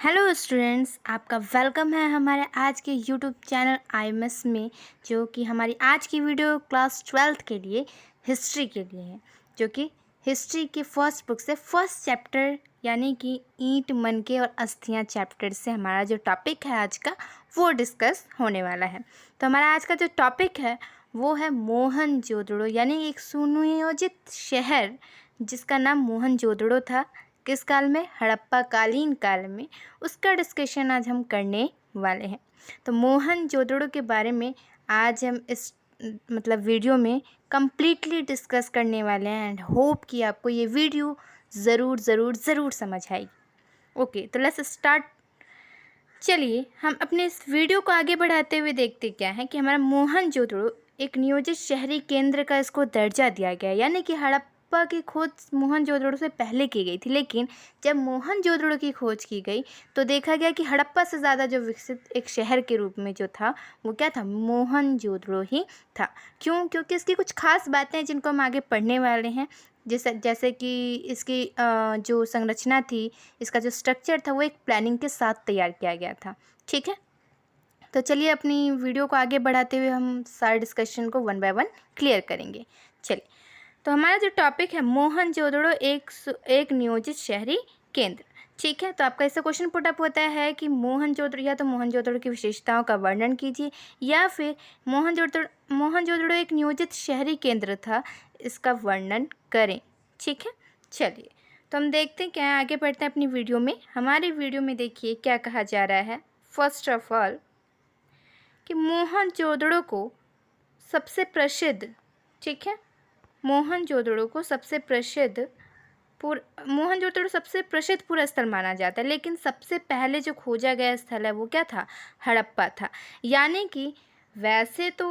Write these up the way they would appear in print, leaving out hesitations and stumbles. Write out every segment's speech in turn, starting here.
Hello students, आपका welcome है हमारे आज के यूट्यूब चैनल आईएमएस में। जो कि हमारी आज की वीडियो क्लास 12th के लिए हिस्ट्री के लिए है, जो कि हिस्ट्री के फर्स्ट बुक से फर्स्ट चैप्टर यानी कि ईंट मनके और अस्थियां चैप्टर से हमारा जो टॉपिक है आज का वो डिस्कस होने वाला है। तो हमारा आज का जो टॉपिक है वो है मोहनजोदड़ो, यानी एक सुनियोजित शहर जिसका नाम मोहनजोदड़ो था। किस काल में? हड़प्पा कालीन काल में। उसका डिस्कशन आज हम करने वाले हैं। तो मोहनजोदड़ो के बारे में आज हम इस वीडियो में कम्प्लीटली डिस्कस करने वाले हैं एंड होप कि आपको ये वीडियो ज़रूर ज़रूर ज़रूर समझ आएगी। ओके, तो लेट्स स्टार्ट। चलिए हम अपने इस वीडियो को आगे बढ़ाते हुए देखते क्या है कि हमारा मोहनजोदड़ो एक नियोजित शहरी केंद्र का इसको दर्जा दिया गया है, यानी कि हड़प्पा की खोज मोहनजोदड़ो से पहले की गई थी, लेकिन जब मोहनजोदड़ो की खोज की गई तो देखा गया कि हड़प्पा से ज़्यादा जो विकसित एक शहर के रूप में जो था वो क्या था? मोहनजोदड़ो ही था। क्यों? क्योंकि इसकी कुछ खास बातें हैं जिनको हम आगे पढ़ने वाले हैं। जैसे कि इसकी जो संरचना थी, इसका जो स्ट्रक्चर था वो एक प्लानिंग के साथ तैयार किया गया था। ठीक है, तो चलिए अपनी वीडियो को आगे बढ़ाते हुए हम सारे डिस्कशन को वन बाय वन क्लियर करेंगे। चलिए, तो हमारा जो टॉपिक है मोहनजोदड़ो एक नियोजित शहरी केंद्र। ठीक है, तो आपका इससे क्वेश्चन पुट अप होता है कि मोहनजोदड़ो, या तो मोहनजोदड़ो की विशेषताओं का वर्णन कीजिए, या फिर मोहनजोदड़ो एक नियोजित शहरी केंद्र था, इसका वर्णन करें। ठीक है, चलिए तो हम देखते हैं क्या है, आगे बढ़ते हैं अपनी वीडियो में। हमारी वीडियो में देखिए क्या कहा जा रहा है। फर्स्ट ऑफ ऑल कि मोहनजोदड़ो को सबसे प्रसिद्ध, ठीक है, मोहनजोदड़ो सबसे प्रसिद्ध पूरा स्थल माना जाता है, लेकिन सबसे पहले जो खोजा गया स्थल है वो क्या था? हड़प्पा था। यानी कि वैसे तो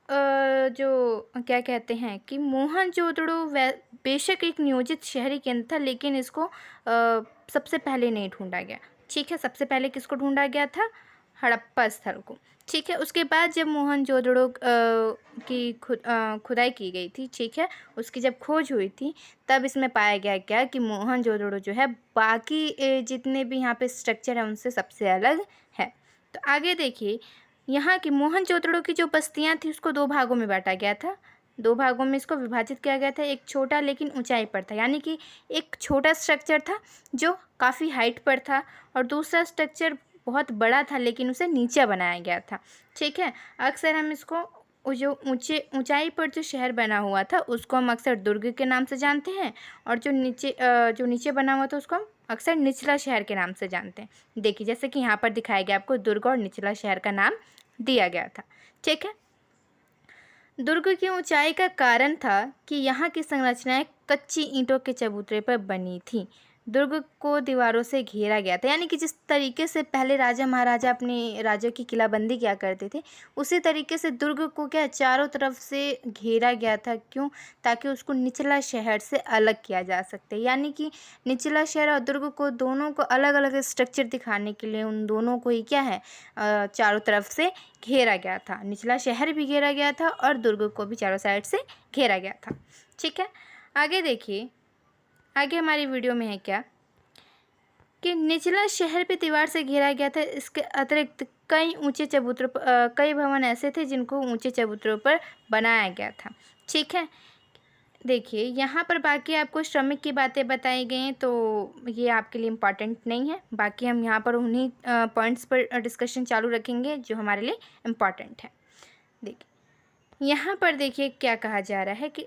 जो क्या कहते हैं कि मोहनजोदड़ो बेशक एक नियोजित शहरी केंद्र था, लेकिन इसको सबसे पहले नहीं ढूंढा गया। ठीक है, सबसे पहले किसको ढूंढा गया था? हड़प्पा स्थल को। ठीक है, उसके बाद जब मोहनजोदड़ो की खुदाई की गई थी, ठीक है, उसकी जब खोज हुई थी, तब इसमें पाया गया क्या कि मोहनजोदड़ो जो है बाकी जितने भी यहाँ पे स्ट्रक्चर है उनसे सबसे अलग है। तो आगे देखिए, यहाँ की मोहनजोदड़ो की जो बस्तियाँ थी उसको दो भागों में बांटा गया था। दो भागों में इसको विभाजित किया गया था। एक छोटा लेकिन ऊंचाई पर था, यानी कि एक छोटा स्ट्रक्चर था जो काफ़ी हाइट पर था, और दूसरा स्ट्रक्चर बहुत बड़ा था लेकिन उसे नीचे बनाया गया था। ठीक है, अक्सर हम इसको जो ऊंचाई पर जो शहर बना हुआ था उसको हम अक्सर दुर्ग के नाम से जानते हैं, और जो नीचे बना हुआ था उसको हम अक्सर निचला शहर के नाम से जानते हैं। देखिए जैसे कि यहाँ पर दिखाया गया, आपको दुर्ग और निचला शहर का नाम दिया गया था। ठीक है, दुर्ग की ऊंचाई का कारण था कि यहाँ की संरचनाएं कच्ची ईंटों के चबूतरे पर बनी थी। दुर्ग को दीवारों से घेरा गया था, यानी कि जिस तरीके से पहले राजा महाराजा अपने राज्यों की किलाबंदी किया करते थे, उसी तरीके से दुर्ग को क्या चारों तरफ से घेरा गया था। क्यों? ताकि उसको निचला शहर से अलग किया जा सकते, यानी कि निचला शहर और दुर्ग को दोनों को अलग अलग स्ट्रक्चर दिखाने के लिए उन दोनों को ही क्या है, चारों तरफ से घेरा गया था। निचला शहर भी घेरा गया था और दुर्ग को भी चारों साइड से घेरा गया था। ठीक है, आगे देखिए, आगे हमारी वीडियो में है क्या कि निचला शहर पे दीवार से घेरा गया था। इसके अतिरिक्त कई भवन ऐसे थे जिनको ऊंचे चबूतरों पर बनाया गया था। ठीक है, देखिए यहाँ पर बाकी आपको श्रमिक की बातें बताई गई हैं, तो ये आपके लिए इम्पॉर्टेंट नहीं है। बाकी हम यहाँ पर उन्हीं पॉइंट्स पर डिस्कशन चालू रखेंगे जो हमारे लिए इम्पॉर्टेंट है। देखिए यहाँ पर देखिए क्या कहा जा रहा है कि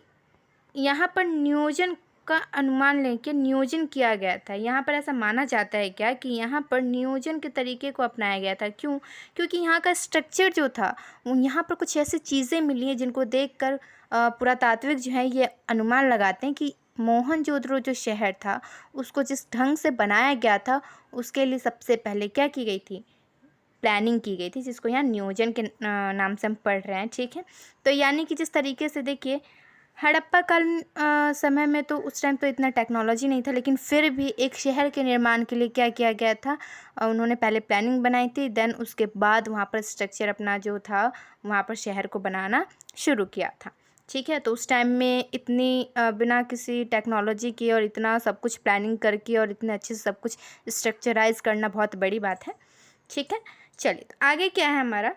यहाँ पर नियोजन का अनुमान लेके नियोजन किया गया था। यहाँ पर ऐसा माना जाता है क्या कि यहाँ पर नियोजन के तरीके को अपनाया गया था। क्यों? क्योंकि यहाँ का स्ट्रक्चर जो था वो, यहाँ पर कुछ ऐसी चीज़ें मिली हैं जिनको देखकर पुरातात्विक जो है ये अनुमान लगाते हैं कि मोहनजोदड़ो जो शहर था उसको जिस ढंग से बनाया गया था उसके लिए सबसे पहले क्या की गई थी? प्लानिंग की गई थी, जिसको यहाँ नियोजन के नाम से हम पढ़ रहे हैं। ठीक है, तो यानी कि जिस तरीके से देखिए हड़प्पा काल समय में तो उस टाइम तो इतना टेक्नोलॉजी नहीं था, लेकिन फिर भी एक शहर के निर्माण के लिए क्या किया गया था, उन्होंने पहले प्लानिंग बनाई थी, देन उसके बाद वहाँ पर स्ट्रक्चर अपना जो था वहाँ पर शहर को बनाना शुरू किया था। ठीक है। तो उस टाइम में इतनी बिना किसी टेक्नोलॉजी के और इतना सब कुछ प्लानिंग करके और इतने अच्छे से सब कुछ स्ट्रक्चराइज़ करना बहुत बड़ी बात है। ठीक है। चलिए, तो आगे क्या है हमारा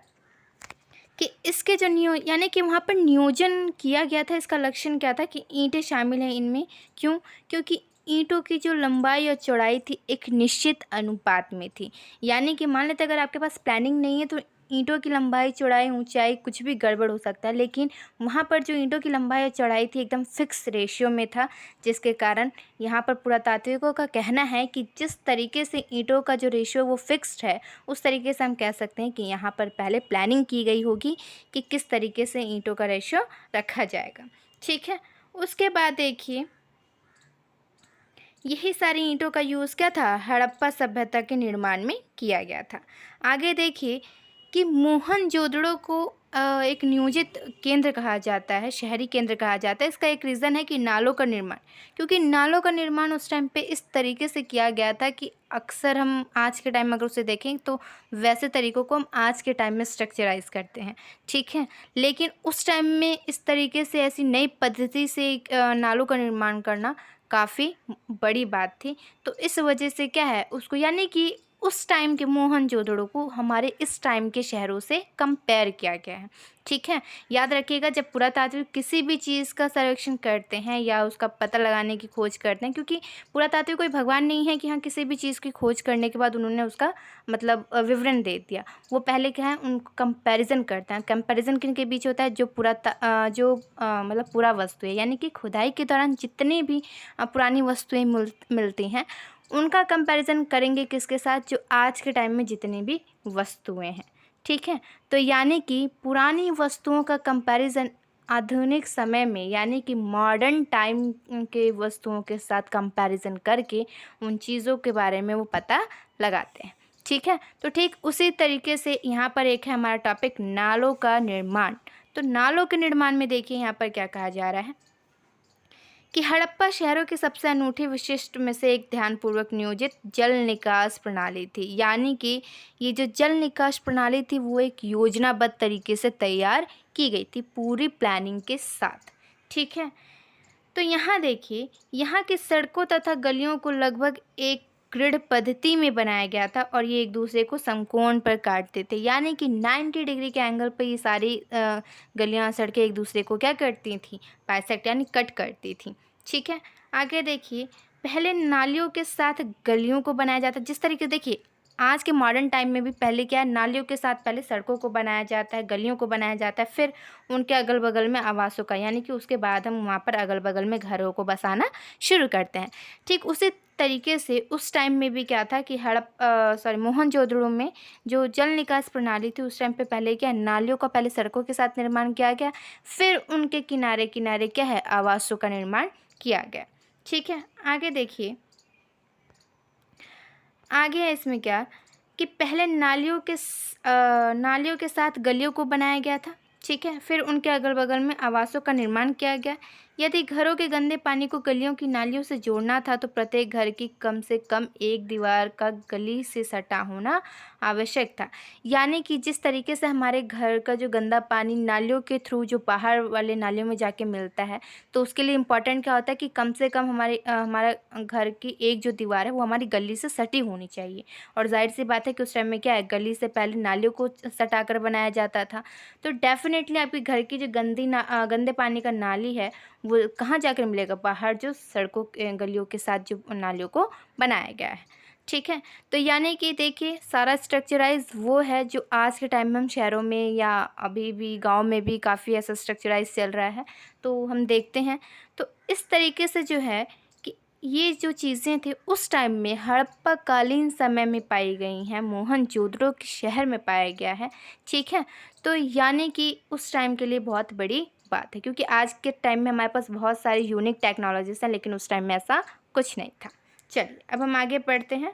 कि इसके जो यानी कि वहाँ पर नियोजन किया गया था, इसका लक्षण क्या था कि ईंटें शामिल हैं इनमें। क्यों? क्योंकि ईंटों की जो लंबाई और चौड़ाई थी एक निश्चित अनुपात में थी। यानी कि मान लेते अगर आपके पास प्लानिंग नहीं है तो ईंटों की लंबाई, चौड़ाई, ऊंचाई कुछ भी गड़बड़ हो सकता है, लेकिन वहाँ पर जो ईंटों की लंबाई और चौड़ाई थी एकदम फिक्स रेशियो में था, जिसके कारण यहाँ पर पुरातात्विकों का कहना है कि जिस तरीके से ईंटों का जो रेशियो वो फिक्स्ड है, उस तरीके से हम कह सकते हैं कि यहाँ पर पहले प्लानिंग की गई होगी कि किस तरीके से ईंटों का रेशियो रखा जाएगा। ठीक है। उसके बाद देखिए, यही सारी ईंटों का यूज़ क्या था, हड़प्पा सभ्यता के निर्माण में किया गया था। आगे देखिए कि मोहनजोदड़ो को एक नियोजित केंद्र कहा जाता है, शहरी केंद्र कहा जाता है। इसका एक रीज़न है कि नालों का निर्माण, क्योंकि नालों का निर्माण उस टाइम पे इस तरीके से किया गया था कि अक्सर हम आज के टाइम में अगर उसे देखें तो वैसे तरीक़ों को हम आज के टाइम में स्ट्रक्चराइज़ करते हैं। ठीक है। लेकिन उस टाइम में इस तरीके से ऐसी नई पद्धति से नालों का निर्माण करना काफ़ी बड़ी बात थी। तो इस वजह से क्या है उसको, यानी कि उस टाइम के मोहनजोदड़ो को हमारे इस टाइम के शहरों से कंपेयर किया गया है। ठीक है। याद रखिएगा, जब पुरातात्विक किसी भी चीज़ का सर्वेक्षण करते हैं या उसका पता लगाने की खोज करते हैं, क्योंकि पुरातात्विक कोई भगवान नहीं है कि हाँ किसी भी चीज़ की खोज करने के बाद उन्होंने उसका मतलब विवरण दे दिया। वो पहले क्या है, उनको कंपैरिजन करते हैं। कंपैरिजन किनके बीच होता है, जो मतलब पूरा वस्तु है, यानी कि खुदाई के दौरान जितनी भी पुरानी वस्तुएं मिलती हैं उनका कंपैरिजन करेंगे किसके साथ, जो आज के टाइम में जितनी भी वस्तुएं हैं। ठीक है। तो यानी कि पुरानी वस्तुओं का कंपैरिजन आधुनिक समय में, यानी कि मॉडर्न टाइम के वस्तुओं के साथ कंपैरिजन करके उन चीज़ों के बारे में वो पता लगाते हैं। ठीक है। तो ठीक उसी तरीके से यहाँ पर एक है हमारा टॉपिक नालों का निर्माण। तो नालों के निर्माण में देखिए यहाँ पर क्या कहा जा रहा है कि हड़प्पा शहरों की सबसे अनूठी विशिष्ट में से एक ध्यानपूर्वक नियोजित जल निकास प्रणाली थी। यानी कि ये जो जल निकास प्रणाली थी वो एक योजनाबद्ध तरीके से तैयार की गई थी, पूरी प्लानिंग के साथ। ठीक है। तो यहाँ देखिए, यहाँ की सड़कों तथा गलियों को लगभग एक ग्रिड पद्धति में बनाया गया था और ये एक दूसरे को समकोण पर काटते थे। यानी कि 90 डिग्री के एंगल पर ये सारी गलियाँ, सड़कें एक दूसरे को क्या करती थी, बाइसेक्ट यानी कट करती थी। ठीक है। आगे देखिए, पहले नालियों के साथ गलियों को बनाया जाता है। जिस तरीके से देखिए आज के मॉडर्न टाइम में भी पहले क्या है, नालियों के साथ पहले सड़कों को बनाया जाता है, गलियों को बनाया जाता है, फिर उनके अगल बगल में आवासों का, यानी कि उसके बाद हम वहाँ पर अगल बगल में घरों को बसाना शुरू करते हैं। ठीक उसी तरीके से उस टाइम में भी क्या था कि मोहनजोदड़ो में जो जल निकास प्रणाली थी उस टाइम पे पहले क्या है, नालियों का पहले सड़कों के साथ निर्माण किया गया, फिर उनके किनारे किनारे क्या है, आवासों का निर्माण किया गया। ठीक है। आगे देखिए, आगे है इसमें क्या कि पहले नालियों के साथ गलियों को बनाया गया था। ठीक है। फिर उनके अगल बगल में आवासों का निर्माण किया गया। यदि घरों के गंदे पानी को गलियों की नालियों से जोड़ना था तो प्रत्येक घर की कम से कम एक दीवार का गली से सटा होना आवश्यक था। यानी कि जिस तरीके से हमारे घर का जो गंदा पानी नालियों के थ्रू जो बाहर वाले नालियों में जाके मिलता है, तो उसके लिए इम्पॉर्टेंट क्या होता है कि कम से कम हमारा घर की एक जो दीवार है वो हमारी गली से सटी होनी चाहिए। और जाहिर सी बात है कि उस टाइम में क्या है, गली से पहले नालियों को सटा कर बनाया जाता था। तो डेफिनेटली आपके घर की जो गंदे पानी का नाली है वो कहाँ जाकर मिलेगा, बाहर जो सड़कों गलियों के साथ जो नालियों को बनाया गया है। ठीक है। तो यानी कि देखिए सारा स्ट्रक्चराइज वो है जो आज के टाइम में हम शहरों में या अभी भी गांव में भी काफ़ी ऐसा स्ट्रक्चराइज चल रहा है, तो हम देखते हैं। तो इस तरीके से जो है कि ये जो चीज़ें थी उस टाइम में हड़प्पा कालीन समय में पाई गई हैं, मोहनजोदड़ो के शहर में पाया गया है। ठीक है। तो यानी कि उस टाइम के लिए बहुत बड़ी बात है, क्योंकि आज के टाइम में हमारे पास बहुत सारी यूनिक टेक्नोलॉजीज़ हैं, लेकिन उस टाइम में ऐसा कुछ नहीं था। चलिए अब हम आगे पढ़ते हैं।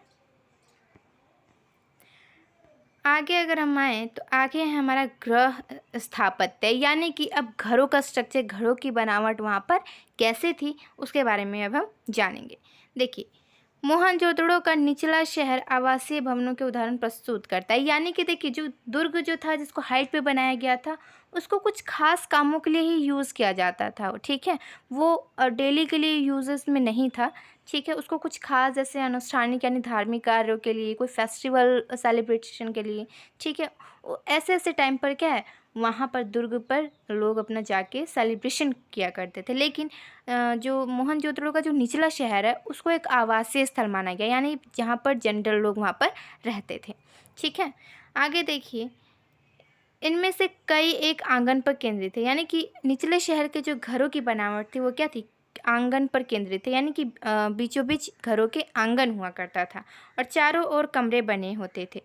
आगे अगर हम आएँ तो आगे है हमारा गृह स्थापत्य, यानी कि अब घरों का स्ट्रक्चर, घरों की बनावट वहाँ पर कैसे थी उसके बारे में अब हम जानेंगे। देखिए, मोहनजोदड़ो का निचला शहर आवासीय भवनों के उदाहरण प्रस्तुत करता है। यानी कि देखिए, जो दुर्ग जो था जिसको हाइट पे बनाया गया था, उसको कुछ खास कामों के लिए ही यूज़ किया जाता था, ठीक है। वो डेली के लिए यूजेस में नहीं था, ठीक है। उसको कुछ खास जैसे अनुष्ठानिक यानी धार्मिक कार्यों के लिए, कोई फेस्टिवल सेलिब्रेशन के लिए, ठीक है। ऐसे ऐसे टाइम पर क्या है, वहाँ पर दुर्ग पर लोग अपना जाके सेलिब्रेशन किया करते थे। लेकिन जो मोहनजोदड़ो का जो निचला शहर है, उसको एक आवासीय स्थल माना गया, यानी जहाँ पर जनरल लोग वहाँ पर रहते थे, ठीक है। आगे देखिए, इनमें से कई एक आंगन पर केंद्रित थे। यानी कि निचले शहर के जो घरों की बनावट थी वो क्या थी, आंगन पर केंद्रित थे। यानी कि बीचों बीच घरों के आंगन हुआ करता था और चारों ओर कमरे बने होते थे,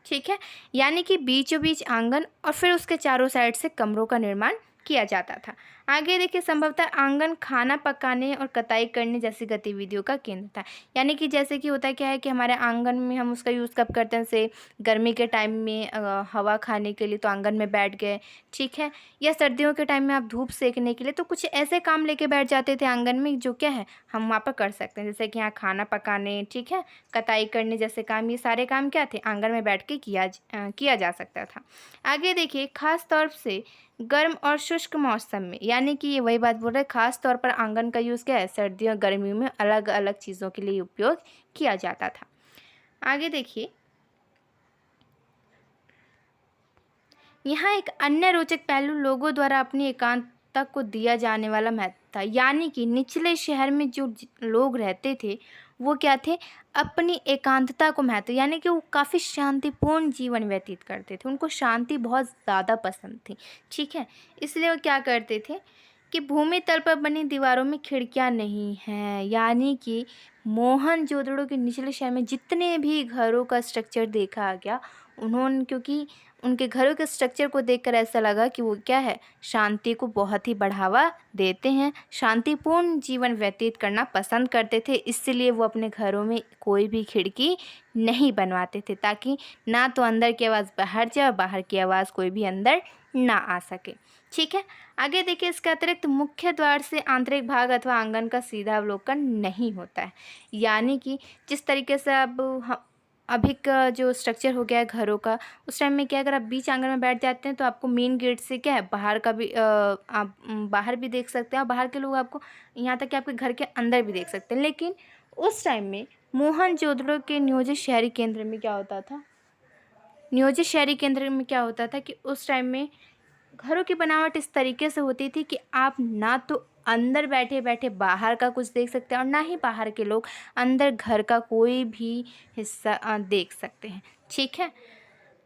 ठीक है। यानी कि बीचों बीच आंगन और फिर उसके चारों साइड से कमरों का निर्माण किया जाता था। आगे देखिए, संभवतः आंगन खाना पकाने और कटाई करने जैसी गतिविधियों का केंद्र था। यानी कि जैसे कि होता क्या है कि हमारे आंगन में हम उसका यूज़ कब करते हैं, जैसे गर्मी के टाइम में हवा खाने के लिए तो आंगन में बैठ गए, ठीक है। या सर्दियों के टाइम में आप धूप सेकने के लिए तो कुछ ऐसे काम लेके बैठ जाते थे आंगन में, जो क्या है हम वहाँ पर कर सकते हैं। जैसे कि यहाँ खाना पकाने, ठीक है, कटाई करने जैसे काम, ये सारे काम क्या थे, आंगन में बैठ के किया जा सकता था। आगे देखिए, खास तौर से गर्म और शुष्क मौसम में, यानी कि ये वही बात बोल रहे हैं, खास तौर पर आंगन का यूज़ क्या है, सर्दियों और गर्मियों में अलग अलग चीज़ों के लिए उपयोग किया जाता था। आगे देखिए, यहाँ एक अन्य रोचक पहलू लोगों द्वारा अपनी एकांतता को दिया जाने वाला महत्व था। यानी कि निचले शहर में जो लोग रहते थे वो क्या थे, अपनी एकांतता को महत्व, यानी कि वो काफ़ी शांतिपूर्ण जीवन व्यतीत करते थे। उनको शांति बहुत ज़्यादा पसंद थी, ठीक है। इसलिए वो क्या करते थे कि भूमि तल पर बनी दीवारों में खिड़कियां नहीं हैं। यानी कि मोहनजोदड़ो के निचले शहर में जितने भी घरों का स्ट्रक्चर देखा गया, उन्होंने, क्योंकि उनके घरों के स्ट्रक्चर को देखकर ऐसा लगा कि वो क्या है, शांति को बहुत ही बढ़ावा देते हैं, शांतिपूर्ण जीवन व्यतीत करना पसंद करते थे। इसलिए वो अपने घरों में कोई भी खिड़की नहीं बनवाते थे, ताकि ना तो अंदर की आवाज़ बाहर जाए और बाहर की आवाज़ कोई भी अंदर ना आ सके, ठीक है। आगे देखिए, इसके अतिरिक्त मुख्य द्वार से आंतरिक भाग अथवा आंगन का सीधा अवलोकन नहीं होता है। यानी कि जिस तरीके से अब अभी का जो स्ट्रक्चर हो गया है घरों का, उस टाइम में क्या, अगर आप बीच आंगन में बैठ जाते हैं तो आपको मेन गेट से क्या है, बाहर का भी आप बाहर भी देख सकते हैं और बाहर के लोग आपको, यहाँ तक कि आपके घर के अंदर भी देख सकते हैं। लेकिन उस टाइम में मोहनजोदड़ो के नियोजित शहरी केंद्र में क्या होता था, कि उस टाइम में घरों की बनावट इस तरीके से होती थी कि आप ना तो अंदर बैठे बैठे बाहर का कुछ देख सकते हैं और ना ही बाहर के लोग अंदर घर का कोई भी हिस्सा देख सकते हैं, ठीक है।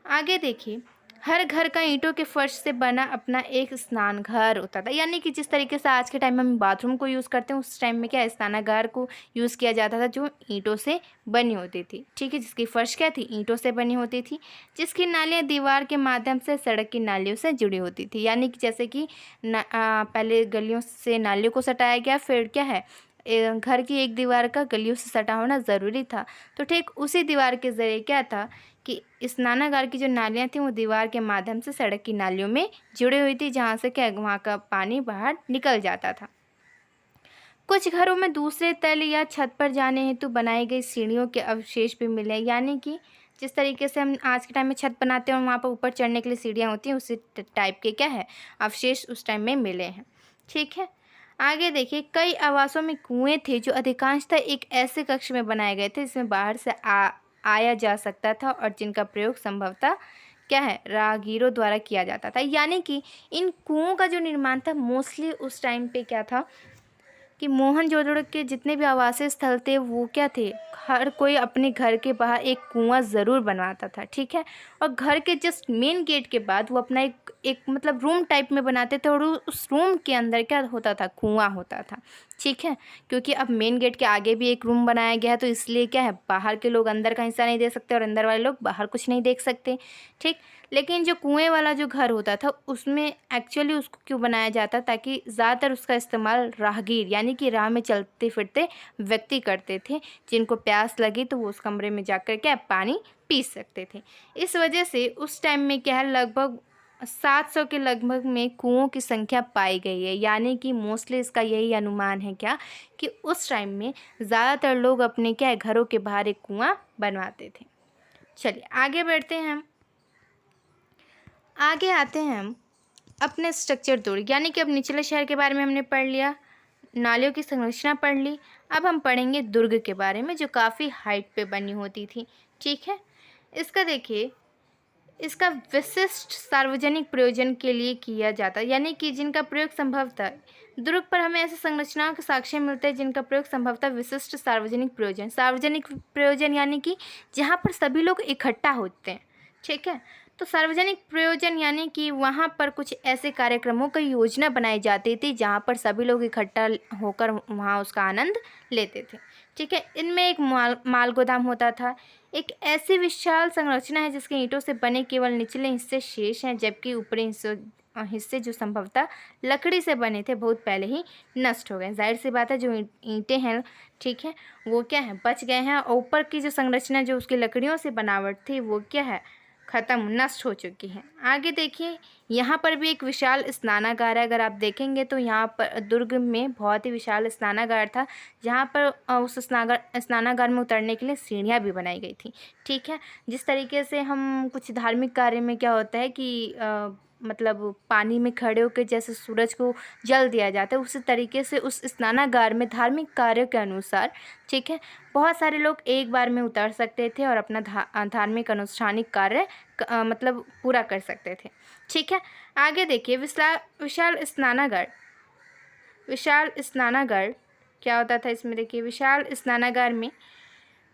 आगे देखिए, हर घर का ईंटों के फर्श से बना अपना एक स्नान घर होता था। यानी कि जिस तरीके से आज के टाइम में हम बाथरूम को यूज़ करते हैं, उस टाइम में क्या, स्नानागार को यूज़ किया जाता था, जो ईंटों से बनी होती थी, ठीक है, जिसकी फर्श क्या थी, ईंटों से बनी होती थी, जिसकी नालियाँ दीवार के माध्यम से सड़क की नालियों से जुड़ी होती थी। यानी कि जैसे कि पहले गलियों से नालियों को सटाया गया, फिर क्या है, घर की एक दीवार का गलियों से सटा होना ज़रूरी था। तो ठीक उसी दीवार के ज़रिए क्या था कि स्नानागार की जो नालियाँ थीं वो दीवार के माध्यम से सड़क की नालियों में जुड़ी हुई थी, जहाँ से क्या, वहाँ का पानी बाहर निकल जाता था। कुछ घरों में दूसरे तल या छत पर जाने हेतु बनाई गई सीढ़ियों के अवशेष भी मिले। यानी कि जिस तरीके से हम आज के टाइम में छत बनाते हैं और वहाँ पर ऊपर चढ़ने के लिए सीढ़ियाँ होती हैं, उसी टाइप के क्या है, अवशेष उस टाइम में मिले हैं, ठीक है। आगे देखिए, कई आवासों में कुएं थे जो अधिकांशतः एक ऐसे कक्ष में बनाए गए थे जिसमें बाहर से आया जा सकता था और जिनका प्रयोग संभवतः क्या है, राहगीरों द्वारा किया जाता था। यानी कि इन कुओं का जो निर्माण था मोस्टली उस टाइम पे क्या था कि मोहनजोदड़ो के जितने भी आवासीय स्थल थे वो क्या थे, हर कोई अपने घर के बाहर एक कुआं ज़रूर बनवाता था, ठीक है। और घर के जस्ट मेन गेट के बाद वो अपना एक मतलब रूम टाइप में बनाते थे और उस रूम के अंदर क्या होता था, कुआं होता था, ठीक है। क्योंकि अब मेन गेट के आगे भी एक रूम बनाया गया है, तो इसलिए क्या है, बाहर के लोग अंदर का हिस्सा नहीं देख सकते और अंदर वाले लोग बाहर कुछ नहीं देख सकते, ठीक। लेकिन जो कुएं वाला जो घर होता था उसमें एक्चुअली उसको क्यों बनाया जाता, ताकि ज़्यादातर उसका इस्तेमाल राहगीर यानी कि राह में चलते फिरते व्यक्ति करते थे, जिनको प्यास लगी तो वो उस कमरे में जाकर क्या पानी पी सकते थे। इस वजह से उस टाइम में क्या है, लगभग 700 के लगभग में कुओं की संख्या पाई गई है, यानी कि मोस्टली इसका यही अनुमान है क्या कि उस टाइम में ज़्यादातर लोग अपने क्या है घरों के बाहर एक कुआं बनवाते थे। चलिए आगे बढ़ते हैं हम। आगे आते हैं हम अपने स्ट्रक्चर दुर्ग, यानी कि अब निचले शहर के बारे में हमने पढ़ लिया, नालियों की संरचना पढ़ ली। अब हम पढ़ेंगे दुर्ग के बारे में जो काफ़ी हाइट पे बनी होती थी। ठीक है, इसका देखिए, इसका विशिष्ट सार्वजनिक प्रयोजन के लिए किया जाता है, यानी कि जिनका प्रयोग संभवतः दुर्ग पर हमें ऐसी संरचनाओं के साक्ष्य मिलते हैं जिनका प्रयोग संभवतः विशिष्ट सार्वजनिक प्रयोजन यानी कि जहाँ पर सभी लोग इकट्ठा होते हैं। ठीक है, तो सार्वजनिक प्रयोजन यानी कि वहाँ पर कुछ ऐसे कार्यक्रमों की योजना बनाई जाती थी जहाँ पर सभी लोग इकट्ठा होकर वहाँ उसका आनंद लेते थे। ठीक है, इनमें एक माल गोदाम होता था। एक ऐसी विशाल संरचना है जिसके ईंटों से बने केवल निचले हिस्से शेष हैं, जबकि ऊपरी हिस्से जो संभवतः लकड़ी से बने थे बहुत पहले ही नष्ट हो गए। जाहिर सी बात है, जो ईंटें हैं, ठीक है, वो क्या है, बच गए हैं, और ऊपर की जो संरचना जो उसकी लकड़ियों से बनावट थी वो क्या है, ख़त्म, नष्ट हो चुकी है। आगे देखिए, यहाँ पर भी एक विशाल स्नानागार है। अगर आप देखेंगे तो यहाँ पर दुर्ग में बहुत ही विशाल स्नानागार था, जहाँ पर उस स्नानागार में उतरने के लिए सीढ़ियाँ भी बनाई गई थी। ठीक है, जिस तरीके से हम कुछ धार्मिक कार्य में क्या होता है कि मतलब पानी में खड़े होकर जैसे सूरज को जल दिया जाता है, उसी तरीके से उस स्नानागार में धार्मिक कार्यों के अनुसार, ठीक है, बहुत सारे लोग एक बार में उतर सकते थे और अपना धार्मिक अनुष्ठानिक कार्य मतलब पूरा कर सकते थे। ठीक है, आगे देखिए, विशाल स्नानागार क्या होता था इसमें, देखिए, विशाल स्नानागार में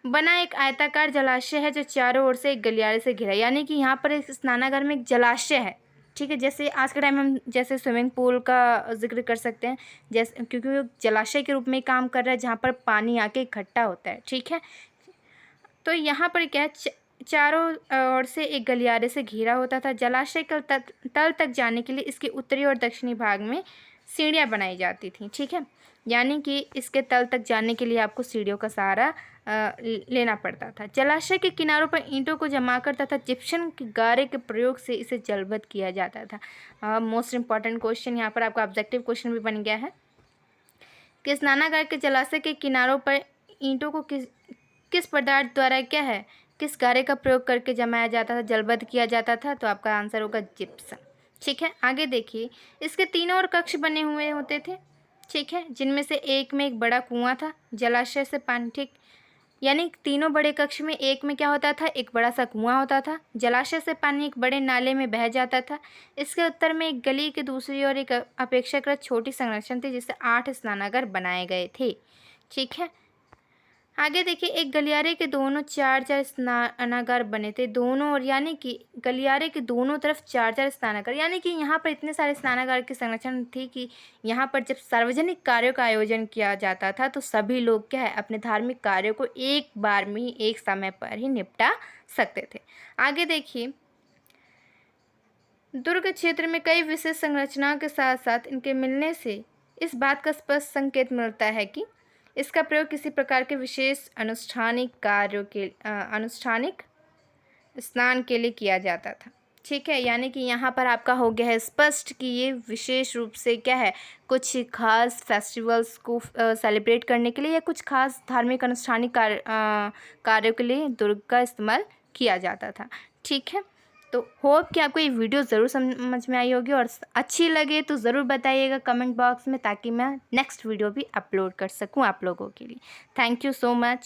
बना एक आयताकार जलाशय है जो चारों ओर से एक गलियारे से घिरा है, यानी कि यहाँ पर एक स्नानागार में एक जलाशय है। ठीक है, जैसे आज के टाइम में हम जैसे स्विमिंग पूल का जिक्र कर सकते हैं, जैसे क्योंकि वो जलाशय के रूप में काम कर रहा है जहाँ पर पानी आके इकट्ठा होता है। ठीक है, तो यहाँ पर क्या है, चारों ओर से एक गलियारे से घिरा होता था। जलाशय के तल तक जाने के लिए इसके उत्तरी और दक्षिणी भाग में सीढ़ियाँ बनाई जाती थी। ठीक है, यानी कि इसके तल तक जाने के लिए आपको सीढ़ियों का सहारा लेना पड़ता था। जलाशय के किनारों पर ईंटों को जमा कर तथा जिप्सम के गारे के प्रयोग से इसे जलबद्ध किया जाता था। मोस्ट इम्पॉर्टेंट क्वेश्चन यहाँ पर आपका ऑब्जेक्टिव क्वेश्चन भी बन गया है कि स्नानागार के जलाशय के किनारों पर ईंटों को किस पदार्थ द्वारा क्या है, किस गारे का प्रयोग करके जमाया जाता था, जलबद्ध किया जाता था, तो आपका आंसर होगा जिप्सम। ठीक है, आगे देखिए, इसके तीनों ओर कक्ष बने हुए होते थे। ठीक है, जिनमें से एक में एक बड़ा कुआं था जलाशय से पानी, ठीक, यानी तीनों बड़े कक्ष में एक में क्या होता था, एक बड़ा सा कुआं होता था, जलाशय से पानी एक बड़े नाले में बह जाता था। इसके उत्तर में एक गली के दूसरी ओर एक अपेक्षाकृत छोटी संरचना थी जिससे 8 स्नानागार बनाए गए थे। ठीक है, आगे देखिए, एक गलियारे के दोनों चार स्नानागार बने थे दोनों ओर, यानी कि गलियारे के दोनों तरफ 4 स्नानागार, यानी कि यहाँ पर इतने सारे स्नानागार की संरचना थी कि यहाँ पर जब सार्वजनिक कार्यों का आयोजन किया जाता था तो सभी लोग क्या है, अपने धार्मिक कार्यों को एक बार में ही एक समय पर ही निपटा सकते थे। आगे देखिए, दुर्ग क्षेत्र में कई विशेष संरचनाओं के साथ साथ इनके मिलने से इस बात का स्पष्ट संकेत मिलता है कि इसका प्रयोग किसी प्रकार के विशेष अनुष्ठानिक स्नान के लिए किया जाता था। ठीक है, यानी कि यहाँ पर आपका हो गया है स्पष्ट कि ये विशेष रूप से क्या है, कुछ खास फेस्टिवल्स को सेलिब्रेट करने के लिए या कुछ खास धार्मिक अनुष्ठानिक कार्यों के लिए दुर्ग का इस्तेमाल किया जाता था। ठीक है, तो होप कि आपको ये वीडियो ज़रूर समझ में आई होगी, और अच्छी लगे तो ज़रूर बताइएगा कमेंट बॉक्स में, ताकि मैं नेक्स्ट वीडियो भी अपलोड कर सकूं आप लोगों के लिए। Thank you so much.